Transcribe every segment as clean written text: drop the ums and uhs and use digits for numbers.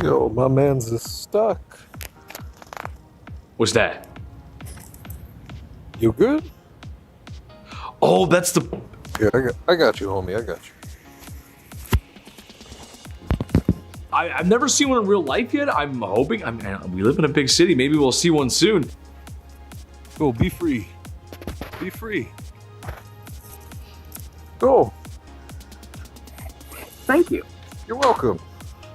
Yo, my man's is stuck. What's that? You good? Oh, that's the... Yeah, I got you, homie. I got you. I've never seen one in real life yet. I'm hoping, we live in a big city. Maybe we'll see one soon. Go, be free. Be free. Go. Thank you. You're welcome.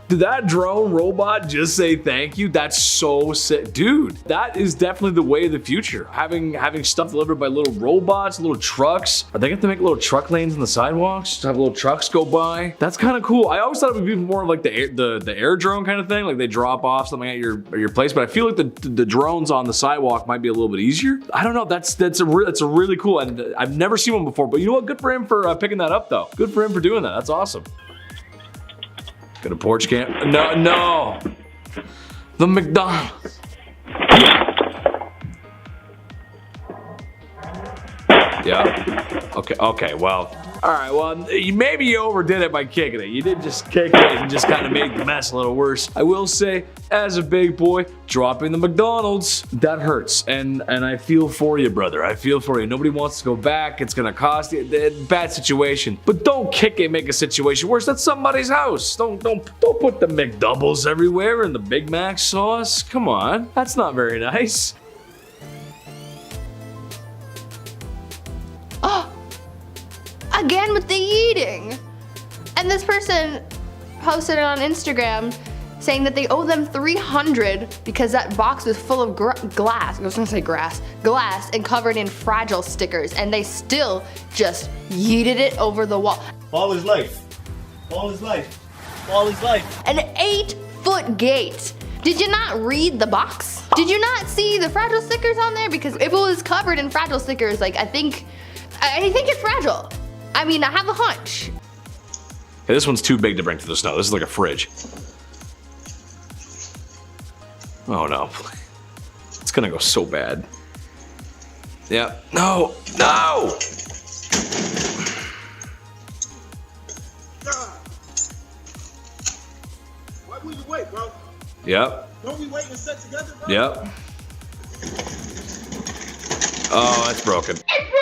Did that drone robot just say thank you? That's so sick. Dude, that is definitely the way of the future. Having stuff delivered by little robots, little trucks. Are they going to make little truck lanes in the sidewalks to have little trucks go by? That's kind of cool. I always thought it would be more of like the air drone kind of thing. Like they drop off something at your place. But I feel like the drones on the sidewalk might be a little bit easier. I don't know. That's a really cool. And I've never seen one before. But you know what? Good for him for picking that up though. Good for him for doing that. That's awesome. Got a porch cam. No. The McDonald's. Yeah. Okay, well. All right, well, maybe you overdid it by kicking it. You did just kick it and just kind of made the mess a little worse. I will say, as a big boy, dropping the McDonald's, that hurts. And I feel for you, brother. I feel for you. Nobody wants to go back. It's gonna cost you. Bad situation. But don't kick it and make a situation worse. That's somebody's house. Don't put the McDoubles everywhere and the Big Mac sauce. Come on. That's not very nice. Again with the eating. And this person posted it on Instagram saying that they owe them $300 because that box was full of glass. I was gonna say glass and covered in fragile stickers, and they still just yeeted it over the wall. All his life. All his life. All his life. An 8-foot gate. Did you not read the box? Did you not see the fragile stickers on there? Because if it was covered in fragile stickers, like I think it's fragile. I mean, I have a hunch. Hey, this one's too big to bring to the snow. This is like a fridge. Oh no. It's gonna go so bad. Yeah. No. Why would you wait, bro? Yep. Don't we wait and set together, bro? Yep. Oh, that's broken. It's broken!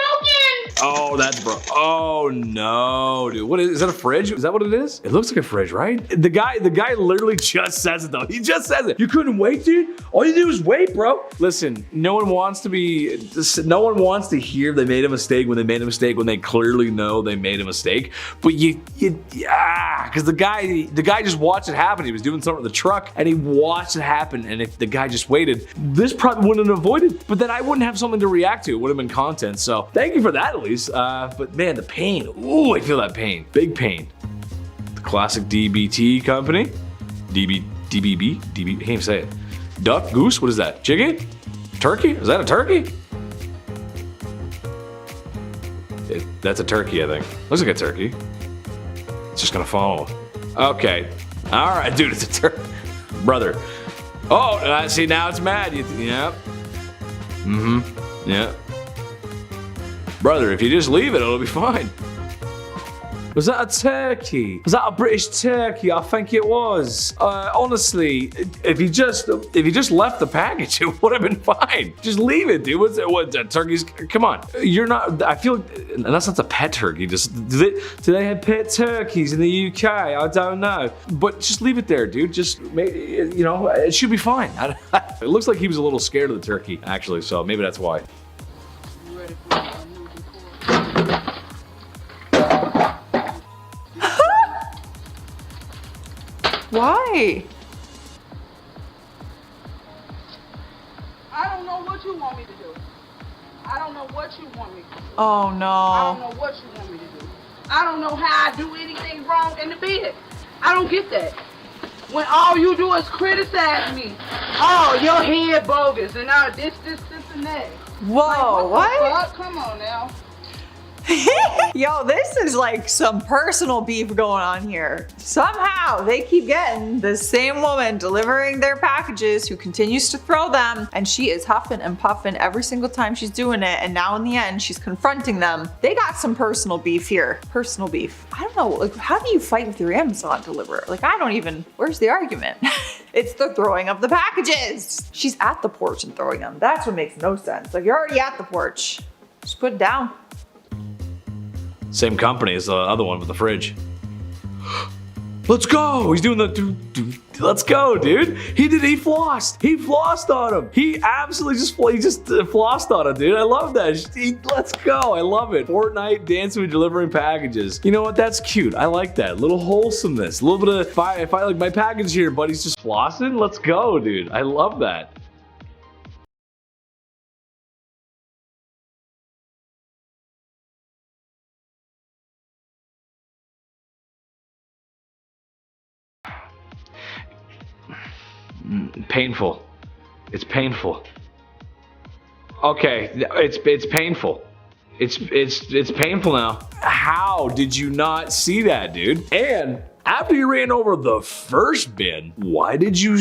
Oh, that's broken. Oh no, dude. What is that, a fridge? Is that what it is? It looks like a fridge, right? The guy literally just says it though. He just says it. You couldn't wait, dude? All you do is wait, bro. Listen, no one wants to hear they made a mistake when they clearly know they made a mistake. But because the guy just watched it happen. He was doing something with the truck and he watched it happen. And if the guy just waited, this probably wouldn't have avoided, but then I wouldn't have something to react to. It would have been content. So thank you for that at least. But man, the pain. Ooh, I feel that pain. Big pain. The classic DBT company. DBB? I can't even say it. Duck? Goose? What is that? Chicken? Turkey? Is that a turkey? That's a turkey, I think. Looks like a turkey. It's just gonna fall. Okay. All right, dude, it's a turkey. Brother. Oh, see, now it's mad. Yep. Yeah. Brother, if you just leave it, it'll be fine. Was that a turkey? Was that a British turkey? I think it was. Honestly, if you just left the package, it would have been fine. Just leave it, dude. What turkeys? Come on. You're not. I feel, unless that's a pet turkey. Do they have pet turkeys in the UK? I don't know. But just leave it there, dude. Just it should be fine. It looks like he was a little scared of the turkey, actually. So maybe that's why. Why? I don't know what you want me to do. I don't know what you want me to do. Oh no. I don't know what you want me to do. I don't know how I do anything wrong in the bed. I don't get that. When all you do is criticize me. Oh, your head bogus and all this, and that. Whoa, Like, what? what? Come on now. Yo, this is like some personal beef going on here. Somehow they keep getting the same woman delivering their packages who continues to throw them, and she is huffing and puffing every single time she's doing it, and now in the end she's confronting them. They got some personal beef here. Personal beef. I don't know, like, how do you fight with your Amazon deliverer? Like, I don't even, where's the argument? It's the throwing of the packages. She's at the porch and throwing them. That's what makes no sense. Like, you're already at the porch. Just put it down. Same company as the other one with the fridge. Let's go! He's doing the let's go, dude. He flossed. He flossed on him. He absolutely just flossed on him, dude. I love that. Let's go. I love it. Fortnite dancing with delivering packages. You know what? That's cute. I like that. A little wholesomeness. A little bit of if I like my package here, but he's just flossing. Let's go, dude. I love that. Painful. It's painful. Okay, it's painful. It's painful now. How did you not see that, dude? And after you ran over the first bin, why did you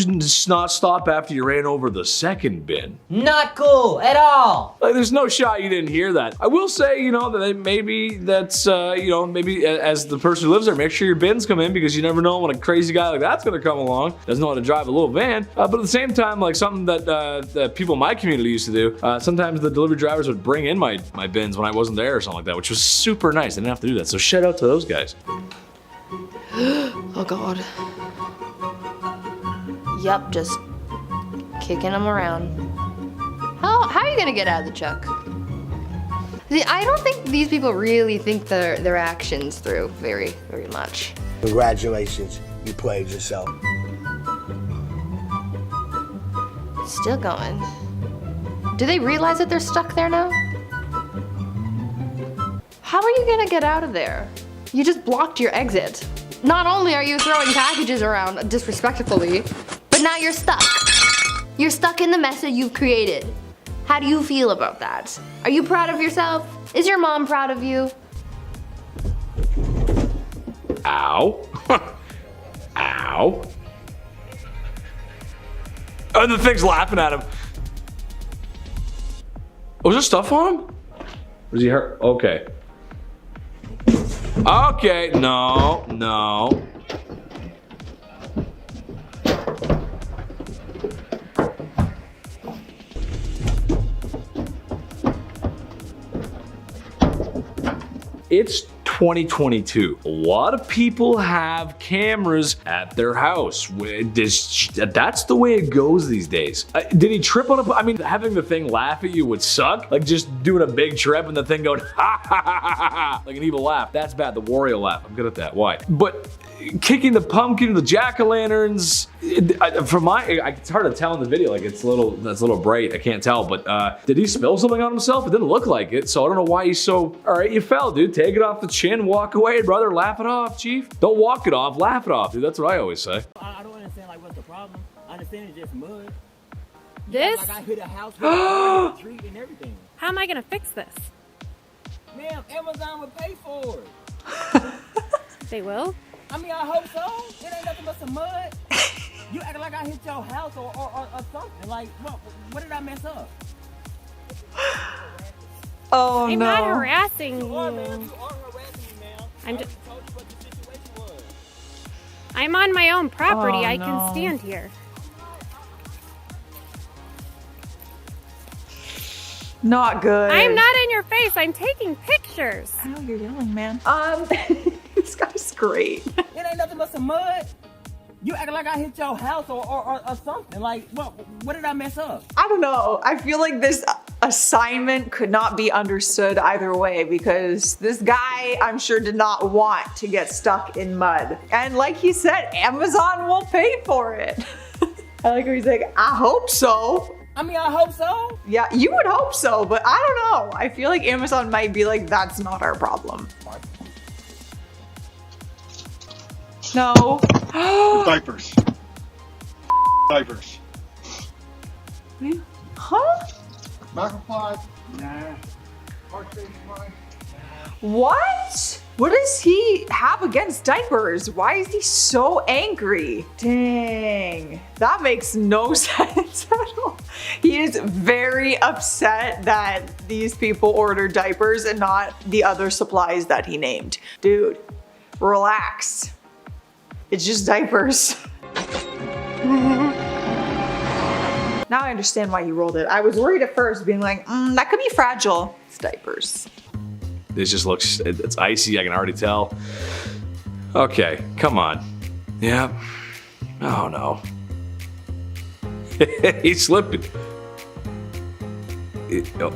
not stop after you ran over the second bin? Not cool at all. Like, there's no shot you didn't hear that. I will say, you know, that maybe that's, you know, maybe as the person who lives there, make sure your bins come in, because you never know when a crazy guy like that's gonna come along, doesn't know how to drive a little van. But at the same time, like something that people in my community used to do, sometimes the delivery drivers would bring in my bins when I wasn't there or something like that, which was super nice. I didn't have to do that. So shout out to those guys. Oh God. Yup, just kicking them around. How are you gonna get out of the truck? See, I don't think these people really think their actions through very much. Congratulations, you played yourself. Still going. Do they realize that they're stuck there now? How are you gonna get out of there? You just blocked your exit. Not only are you throwing packages around disrespectfully, but now you're stuck. You're stuck in the mess that you've created. How do you feel about that? Are you proud of yourself? Is your mom proud of you? Ow. Ow. And the thing's laughing at him. Oh, is there stuff on him? Was he hurt? Okay. Okay, no. It's 2022. A lot of people have cameras at their house. That's the way it goes these days. Did he trip on a? I mean, having the thing laugh at you would suck. Like just doing a big trip and the thing going ha ha ha ha ha, like an evil laugh. That's bad. The Wario laugh. I'm good at that. Why? But kicking the pumpkin, the jack-o'-lanterns. It's hard to tell in the video. Like that's a little bright. I can't tell. But did he spill something on himself? It didn't look like it. So I don't know why he's so. All right, you fell, dude. Take it off the chin. Walk away, brother. Laugh it off, chief. Don't walk it off. Laugh it off, dude. That's what I always say. I don't understand, like, what's the problem? I understand it's just mud. This? Like I hit a house with a tree and everything. How am I gonna fix this? Ma'am, Amazon would pay for it. They will? I mean, I hope so. It ain't nothing but some mud. You act like I hit your house or something. Like, what did I mess up? Oh I'm no. not harassing you. You are harassing me, ma'am. I'm I just. told you what the situation was. I'm on my own property. Oh, I no. can stand here. Not good. I'm not in your face. I'm taking pictures. I know you're yelling, man. This guy's great. It ain't nothing but some mud. You act like I hit your house or something. Like, what did I mess up? I don't know. I feel like this assignment could not be understood either way, because this guy, I'm sure, did not want to get stuck in mud. And like he said, Amazon will pay for it. I like how he's like, I hope so. I mean, I hope so. Yeah, you would hope so, but I don't know. I feel like Amazon might be like, that's not our problem. No. Diapers. Diapers. Huh? Macroplies? Nah. Park station supplies? What? What does he have against diapers? Why is he so angry? Dang, that makes no sense at all. He is very upset that these people ordered diapers and not the other supplies that he named. Dude, relax. It's just diapers. Now I understand why he rolled it. I was worried at first, being like, that could be fragile. It's diapers. This just looks, it's icy, I can already tell. Okay, come on. Yeah. Oh no. He's slipping. Oh,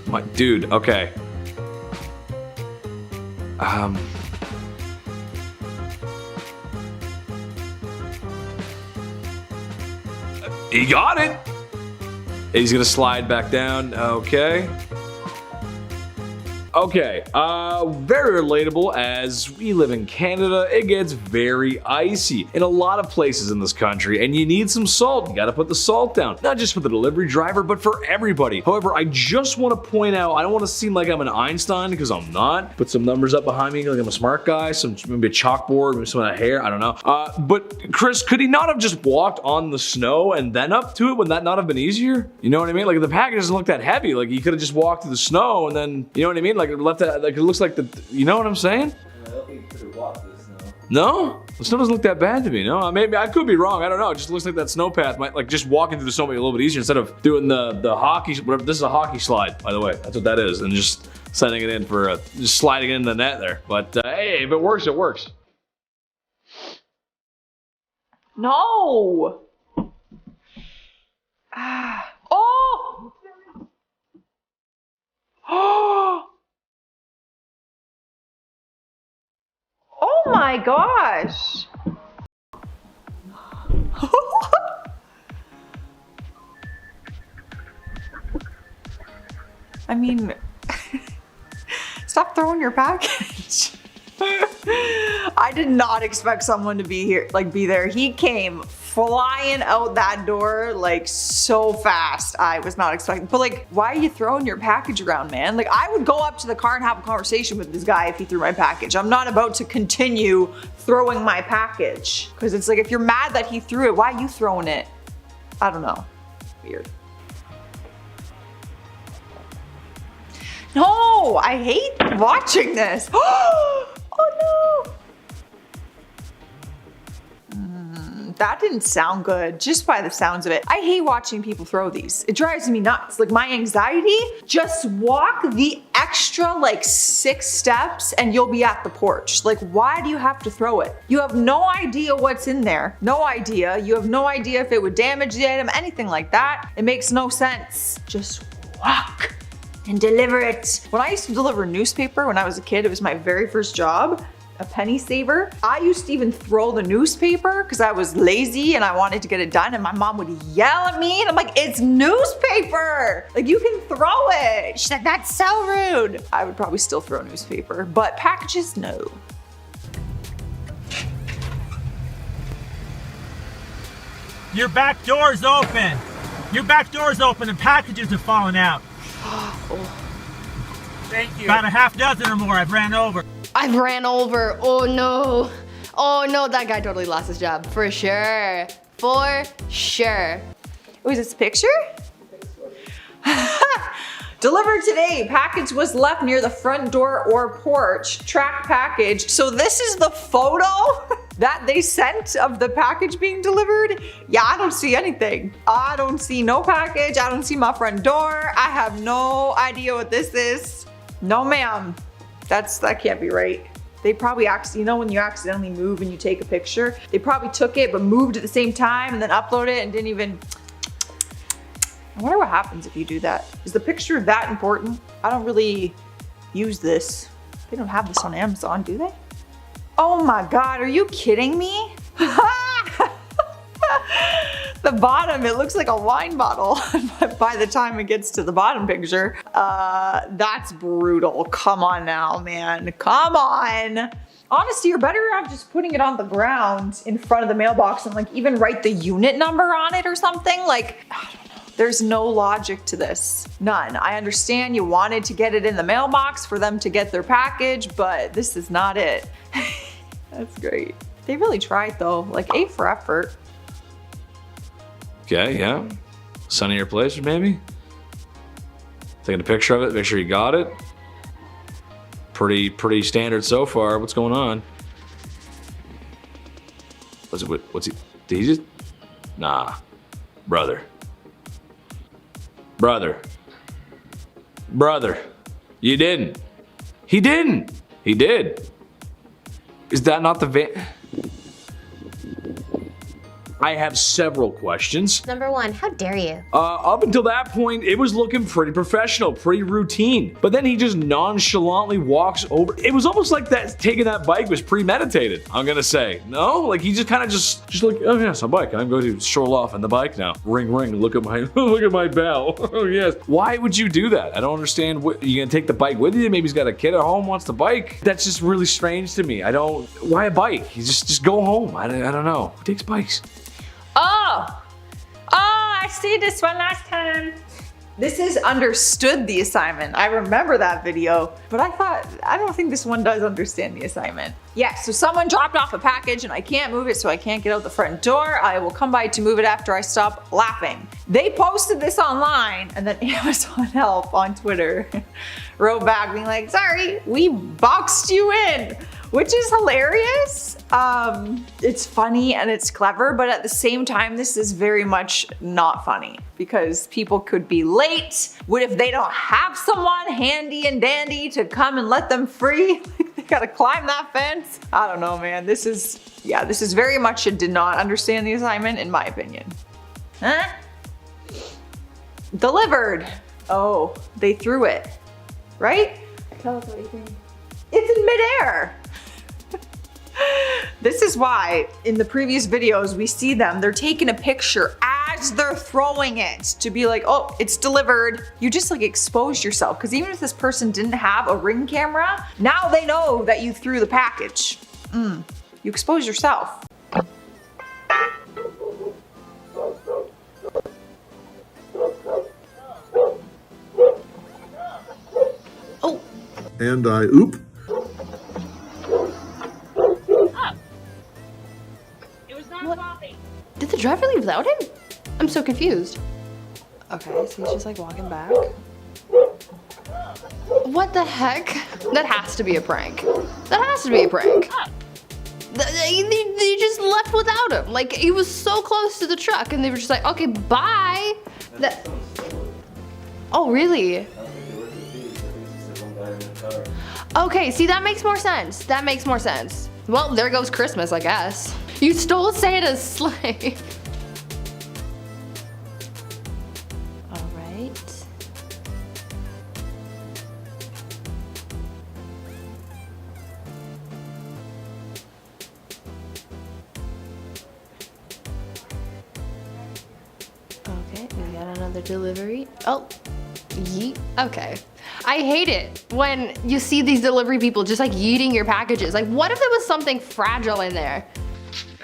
my dude, okay. He got it. He's gonna slide back down, okay. Okay, very relatable. As we live in Canada, it gets very icy in a lot of places in this country, and you need some salt. You gotta put the salt down, not just for the delivery driver, but for everybody. However, I just wanna point out, I don't wanna seem like I'm an Einstein, because I'm not. Put some numbers up behind me, like I'm a smart guy, maybe a chalkboard, maybe some of that hair, I don't know. But Chris, could he not have just walked on the snow and then up to it? Would that not have been easier? You know what I mean? Like, the package doesn't look that heavy. Like, he could have just walked through the snow and then, you know what I mean? Like, it left that, like, it looks like the, you know what I'm saying? I don't think you could have walked through the snow. No? The snow doesn't look that bad to me, no? Maybe I could be wrong, I don't know. It just looks like that snow path might, like, just walking through the snow might be a little bit easier instead of doing the hockey, whatever. This is a hockey slide, by the way. That's what that is. And just sending it in for just sliding it in the net there. But hey, if it works, it works. No. Oh. Oh. Oh my gosh. I mean, stop throwing your package. I did not expect someone to be here, like be there. He came flying out that door like so fast. I was not expecting, but like, why are you throwing your package around, man? Like, I would go up to the car and have a conversation with this guy if he threw my package. I'm not about to continue throwing my package. Cause it's like, if you're mad that he threw it, why are you throwing it? I don't know, weird. No, I hate watching this. Oh no. That didn't sound good, just by the sounds of it. I hate watching people throw these. It drives me nuts. Like, my anxiety, just walk the extra like 6 steps and you'll be at the porch. Like, why do you have to throw it? You have no idea what's in there. No idea. You have no idea if it would damage the item, anything like that. It makes no sense. Just walk and deliver it. When I used to deliver newspaper when I was a kid, it was my very first job. A penny saver. I used to even throw the newspaper because I was lazy and I wanted to get it done, and my mom would yell at me and I'm like, it's newspaper! Like, you can throw it. She's like, that's so rude. I would probably still throw newspaper, but packages, no. Your back door's open. Your back door's open and packages are falling out. Thank you. About a half dozen or more I've ran over. I've ran over. Oh no. Oh no, that guy totally lost his job. For sure. For sure. Oh, is this a picture? Delivered today. Package was left near the front door or porch. Track package. So this is the photo that they sent of the package being delivered? Yeah, I don't see anything. I don't see no package. I don't see my front door. I have no idea what this is. No, ma'am. That can't be right. They probably you know when you accidentally move and you take a picture? They probably took it but moved at the same time and then uploaded it and didn't even. I wonder what happens if you do that. Is the picture that important? I don't really use this. They don't have this on Amazon, do they? Oh my God, are you kidding me? The bottom, it looks like a wine bottle. But by the time it gets to the bottom picture, that's brutal. Come on now, man, come on. Honestly, you're better off just putting it on the ground in front of the mailbox and like even write the unit number on it or something. Like, I don't know. There's no logic to this. None. I understand you wanted to get it in the mailbox for them to get their package, but this is not it. That's great. They really tried though, like A for effort. Okay, yeah. Sunnier place, maybe? Taking a picture of it, make sure you got it. Pretty standard so far. What's going on? What's he, did he just? Nah. Brother. You didn't. He didn't. He did. Is that not the van? I have several questions. Number one, how dare you? Up until that point, it was looking pretty professional, pretty routine. But then he just nonchalantly walks over. It was almost like that taking that bike was premeditated, I'm gonna say. No? Like he just kind of just like, oh yes, a bike. I'm going to stroll off on the bike now. Ring, ring, look at my bell. Oh yes. Why would you do that? I don't understand. You gonna take the bike with you? Maybe he's got a kid at home, wants the bike. That's just really strange to me. Why a bike? You just go home. I don't know. Who takes bikes? Oh, I see this one last time. This is understood the assignment. I remember that video, but I don't think this one does understand the assignment. Yeah, so someone dropped off a package and I can't move it, so I can't get out the front door. I will come by to move it after I stop laughing. They posted this online and then Amazon Help on Twitter wrote back being like, sorry, we boxed you in, which is hilarious. It's funny and it's clever, but at the same time, this is very much not funny because people could be late. What if they don't have someone handy and dandy to come and let them free? They gotta climb that fence. I don't know, man. This is very much a did not understand the assignment in my opinion. Huh? Delivered. Oh, they threw it, right? Tell us what you think. It's in midair. This is why in the previous videos we see them, they're taking a picture as they're throwing it to be like, oh, it's delivered. You just like exposed yourself because even if this person didn't have a Ring camera, now they know that you threw the package. You expose yourself. Oh. And I oop. Did the driver leave without him? I'm so confused. Okay, so he's just like walking back. What the heck? That has to be a prank. That has to be a prank. They just left without him. Like, he was so close to the truck and they were just like, okay, bye. Oh, really? Okay, see, that makes more sense. That makes more sense. Well, there goes Christmas, I guess. You stole Santa's sleigh. All right. Okay, we got another delivery. Oh, yeet. Okay. I hate it when you see these delivery people just like yeeting your packages. Like, what if there was something fragile in there?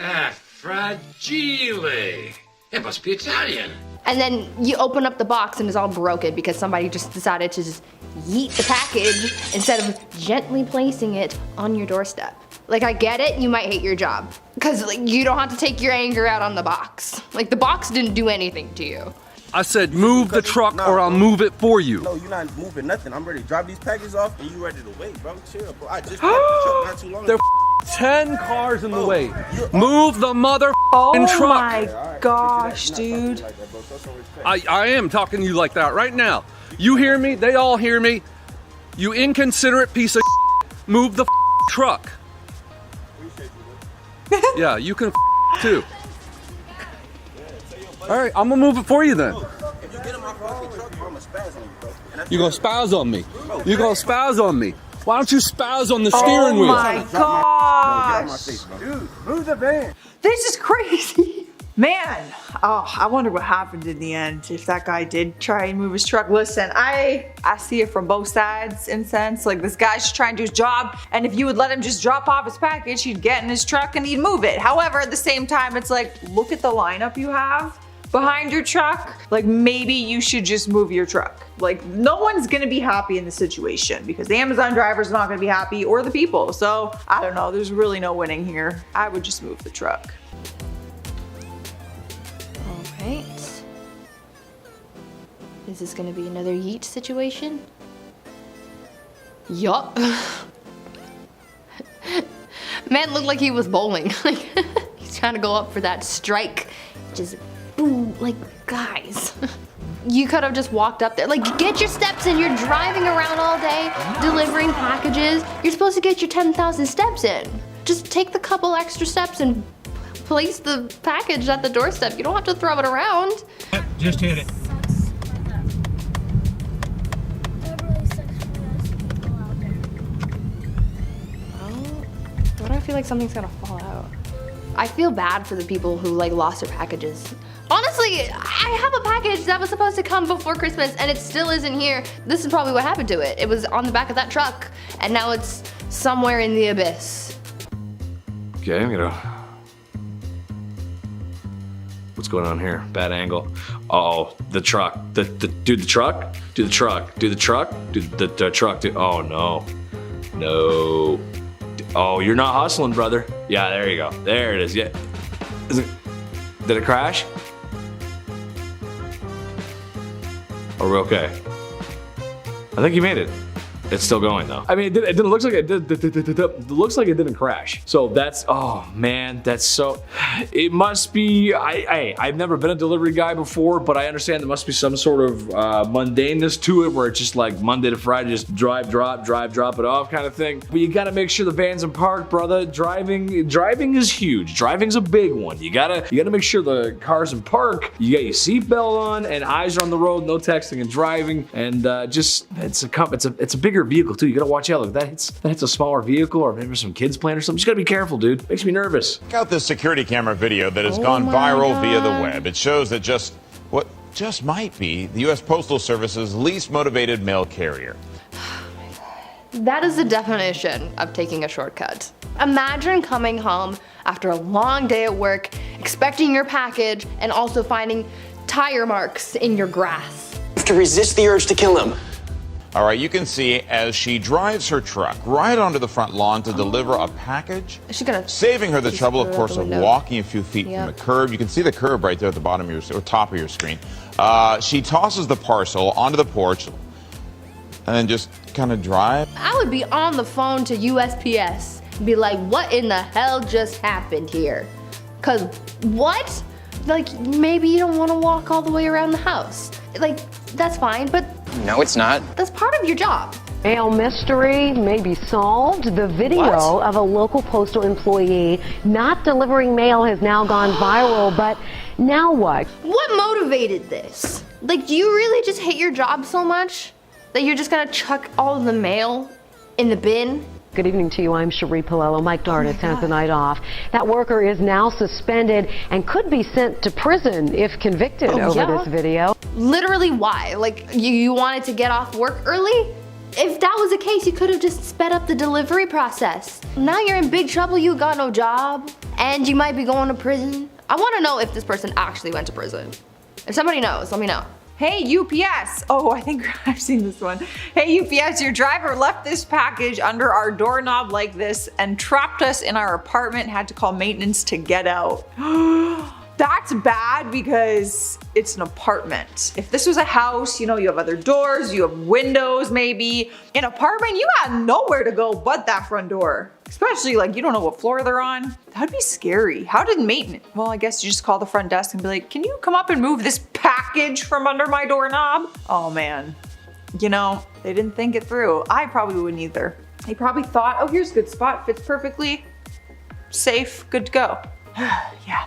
Ah, fragile. It must be Italian. And then you open up the box and it's all broken because somebody just decided to just yeet the package instead of gently placing it on your doorstep. Like, I get it, you might hate your job because like you don't have to take your anger out on the box. Like, the box didn't do anything to you. I said move the truck or I'll move it for you. No, you're not moving nothing. I'm ready to drop these packages off and you ready to wait, bro. Chill, bro. I just got the truck not too long ago. There 10 cars in the way. Move the mother truck. Oh my gosh, dude. I am talking to you like that right now. You hear me? They all hear me. You inconsiderate piece of move the truck. Yeah, you can too. All right, I'm gonna move it for you then. If you get in my fucking truck, bro, I'm gonna spaz on you, bro. You're gonna spaz on me. You're gonna spaz on me. Why don't you spaz on the steering wheel? Oh my gosh. Dude, move the van. This is crazy. Man, oh, I wonder what happened in the end if that guy did try and move his truck. Listen, I see it from both sides in a sense. Like, this guy's just trying to do his job, and if you would let him just drop off his package, he'd get in his truck and he'd move it. However, at the same time, it's like, look at the lineup you have. behind your truck, like maybe you should just move your truck. Like no one's gonna be happy in the situation because the Amazon driver's not gonna be happy or the people. So I don't know, there's really no winning here. I would just move the truck. All right. Is this gonna be another yeet situation? Yup. Man looked like he was bowling. Like he's trying to go up for that strike. Just boom, like guys. You could have just walked up there. Like get your steps in. You're driving around all day, delivering packages. You're supposed to get your 10,000 steps in. Just take the couple extra steps and place the package at the doorstep. You don't have to throw it around. Yep, just hit it. Why do I feel like something's gonna fall out? I feel bad for the people who like lost their packages. Honestly, I have a package that was supposed to come before Christmas and it still isn't here. This is probably what happened to it. It was on the back of that truck and now it's somewhere in the abyss. Okay, I'm gonna. What's going on here? Bad angle. Oh, the truck. Dude, the truck. Do the truck. Do the truck. Do the truck. Oh no. No. Oh, you're not hustling, brother. Yeah, there you go. There it is. Yeah. Did it crash? Are we okay? I think you made it. It's still going though. I mean, it didn't look like it did. It looks like it didn't crash. So that's, oh man, that's so. It must be. I've never been a delivery guy before, but I understand there must be some sort of mundaneness to it, where it's just like Monday to Friday, just drive, drop it off kind of thing. But you got to make sure the van's in park, brother. Driving is huge. Driving's a big one. You gotta make sure the car's in park. You got your seatbelt on and eyes are on the road. No texting and driving, and just it's a bigger vehicle too. You gotta watch out. If that hits a smaller vehicle, or maybe some kids playing or something. You just gotta be careful, dude. Makes me nervous. Check out this security camera video that has gone viral via the web. It shows that what just might be the U.S. Postal Service's least motivated mail carrier. That is the definition of taking a shortcut. Imagine coming home after a long day at work, expecting your package, and also finding tire marks in your grass. You have to resist the urge to kill him. All right, you can see as she drives her truck right onto the front lawn to deliver a package, Is she gonna saving her the trouble, of course, the of window? walking a few feet from the curb. You can see the curb right there at the bottom of your, or top of your screen. She tosses the parcel onto the porch and then just kind of drive. I would be on the phone to USPS and be like, what in the hell just happened here? Cause what? Like, maybe you don't want to walk all the way around the house. Like, that's fine, but No, it's not. that's part of your job. Mail mystery may be solved. The video of a local postal employee not delivering mail has now gone viral, but now what? What motivated this? Like, do you really just hate your job so much that you're just gonna chuck all of the mail in the bin? Good evening to you. I'm Cherie Palello. Mike Darnitz has the night off. That worker is now suspended and could be sent to prison if convicted over this video. Literally, why? Like, you wanted to get off work early? If that was the case, you could have just sped up the delivery process. Now you're in big trouble, you got no job, and you might be going to prison. I want to know if this person actually went to prison. If somebody knows, let me know. Hey UPS, oh I think I've seen this one. Hey UPS, your driver left this package under our doorknob like this and trapped us in our apartment, had to call maintenance to get out. That's bad because it's an apartment. If this was a house, you know, you have other doors, you have windows maybe. An apartment, you got nowhere to go but that front door. Especially like you don't know what floor they're on. That'd be scary. How did maintenance? Well, I guess you just call the front desk and be like, can you come up and move this package from under my doorknob? Oh man, you know, they didn't think it through. I probably wouldn't either. They probably thought, oh, here's a good spot, fits perfectly, safe, good to go. Yeah.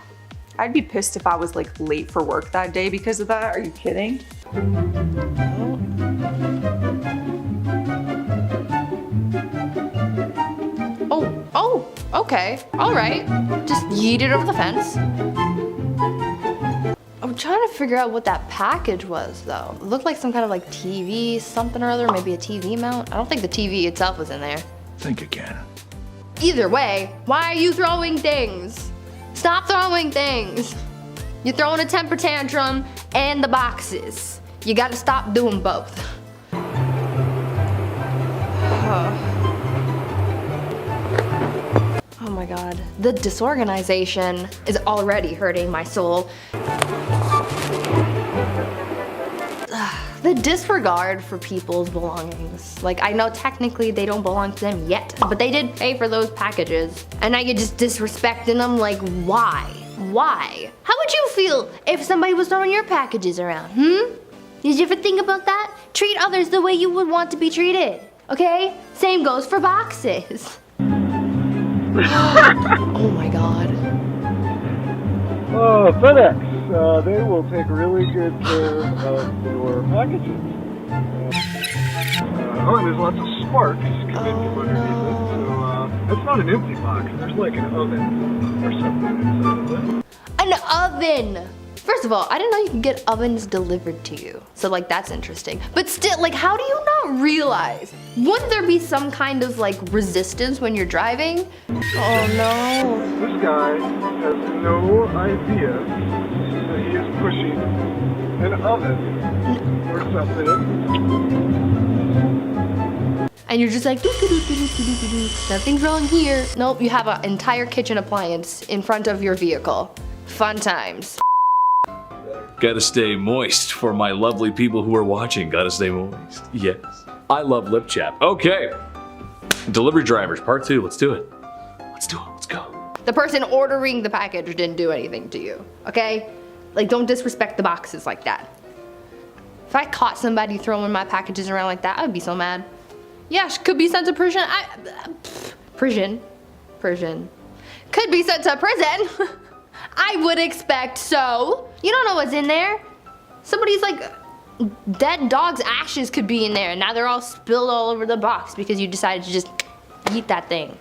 I'd be pissed if I was like late for work that day because of that. Are you kidding? Oh, okay, all right. Just yeet it over the fence. I'm trying to figure out what that package was though. It looked like some kind of like TV, something or other, maybe a TV mount. I don't think the TV itself was in there. Think again. Either way, why are you throwing things? Stop throwing things. You're throwing a temper tantrum and the boxes. You gotta stop doing both. Oh my god. The disorganization is already hurting my soul. The disregard for people's belongings. Like, I know technically they don't belong to them yet, but they did pay for those packages. And now you're just disrespecting them, like, why? Why? How would you feel if somebody was throwing your packages around, Did you ever think about that? Treat others the way you would want to be treated, okay? Same goes for boxes. Oh my god. FedEx, they will take really good care of your packages. And there's lots of sparks coming from underneath it, so it's not an empty box. There's like an oven or something inside of it. An oven! First of all, I didn't know you could get ovens delivered to you. So like, that's interesting. But still, like, how do you not realize? Wouldn't there be some kind of like resistance when you're driving? Oh no. This guy has no idea that he is pushing an oven or something. And you're just like, nothing's wrong here. Nope, you have an entire kitchen appliance in front of your vehicle. Fun times. Gotta stay moist for my lovely people who are watching. Gotta stay moist. Yes. I love lip chap. Okay. Delivery drivers, part 2. Let's do it. Let's do it. Let's go. The person ordering the package didn't do anything to you, okay? Like, don't disrespect the boxes like that. If I caught somebody throwing my packages around like that, I'd be so mad. Yeah, could be sent to prison. Prison. Could be sent to prison. I would expect so. You don't know what's in there. Somebody's like dead dog's ashes could be in there, and now they're all spilled all over the box because you decided to just eat that thing.